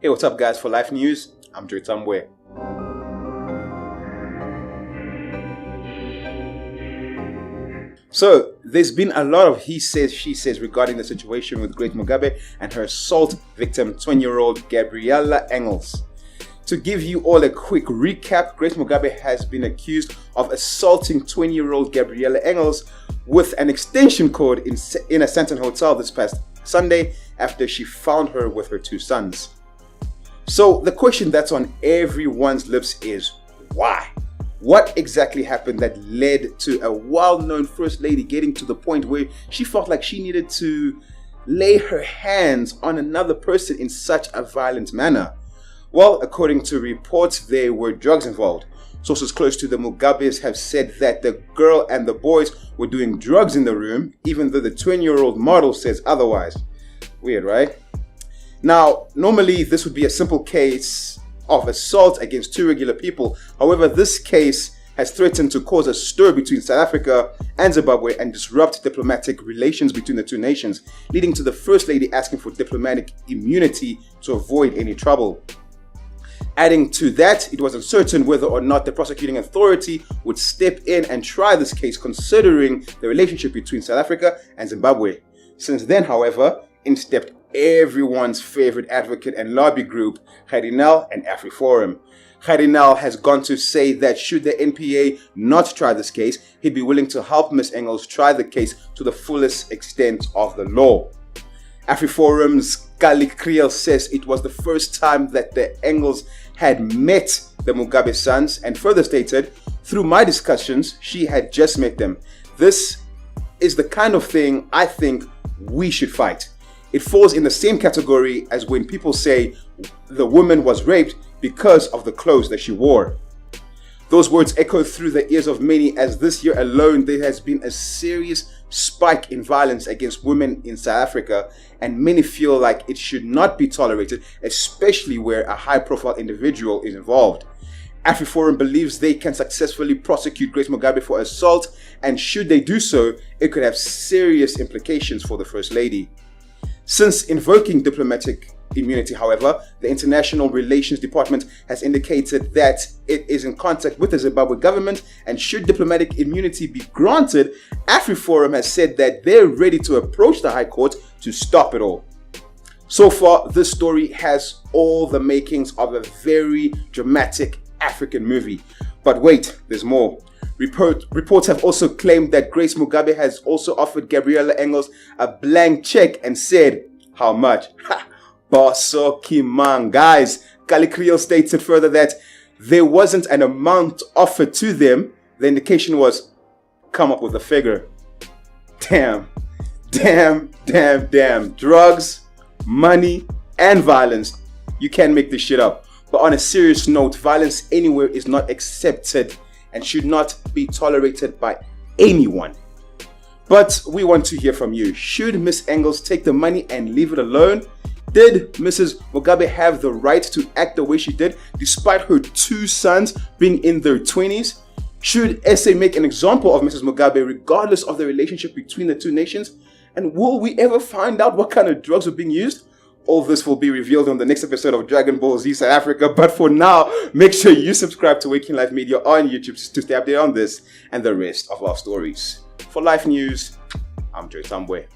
Hey, what's up, guys? For Life News, I'm Zimbabwean. So, there's been a lot of he says, she says regarding the situation with Grace Mugabe and her assault victim, 20-year-old Gabriella Engels. To give you all a quick recap, Grace Mugabe has been accused of assaulting 20-year-old Gabriella Engels with an extension cord in a Sandton hotel this past Sunday after she found her with her two sons. So the question that's on everyone's lips is why? What exactly happened that led to a well-known First Lady getting to the point where she felt like she needed to lay her hands on another person in such a violent manner? Well, according to reports, there were drugs involved. Sources close to the Mugabes have said that the girl and the boys were doing drugs in the room, even though the 20-year-old model says otherwise. Weird, right? Now, normally this would be a simple case of assault against two regular people. However, this case has threatened to cause a stir between South Africa and Zimbabwe and disrupt diplomatic relations between the two nations, leading to the First Lady asking for diplomatic immunity to avoid any trouble. Adding to that, it was uncertain whether or not the prosecuting authority would step in and try this case, considering the relationship between South Africa and Zimbabwe. Since then, however, in stepped everyone's favorite advocate and lobby group, Gabriella and AfriForum. Gabriella has gone to say that should the NPA not try this case, he'd be willing to help Ms. Engels try the case to the fullest extent of the law. AfriForum's Gabriella says it was the first time that the Engels had met the Mugabe sons, and further stated, through my discussions, she had just met them. This is the kind of thing I think we should fight. It falls in the same category as when people say the woman was raped because of the clothes that she wore. Those words echo through the ears of many, as this year alone there has been a serious spike in violence against women in South Africa, and many feel like it should not be tolerated, especially where a high-profile individual is involved. AfriForum believes they can successfully prosecute Grace Mugabe for assault, and should they do so, it could have serious implications for the First Lady. Since invoking diplomatic immunity, however, the International Relations Department has indicated that it is in contact with the Zimbabwe government, and should diplomatic immunity be granted, AfriForum has said that they're ready to approach the High Court to stop it all. So far, this story has all the makings of a very dramatic African movie. But wait, there's more. Reports have also claimed that Grace Mugabe has also offered Gabriella Engels a blank check and said, how much? Baso Kimang. Guys, Gabriella stated further that there wasn't an amount offered to them. The indication was, come up with a figure. Damn. Drugs, money, and violence. You can't make this shit up. But on a serious note, violence anywhere is not accepted and should not be tolerated by anyone. But we want to hear from you. Should Ms. Engels take the money and leave it alone? Did Mrs. Mugabe have the right to act the way she did, despite her two sons being in their 20s? Should SA make an example of Mrs. Mugabe regardless of the relationship between the two nations? And will we ever find out what kind of drugs were being used? All this will be revealed on the next episode of Dragon Ball Z South Africa. But for now, make sure you subscribe to Waking Life Media on YouTube to stay updated on this and the rest of our stories. For Life News, I'm Zimbabwean.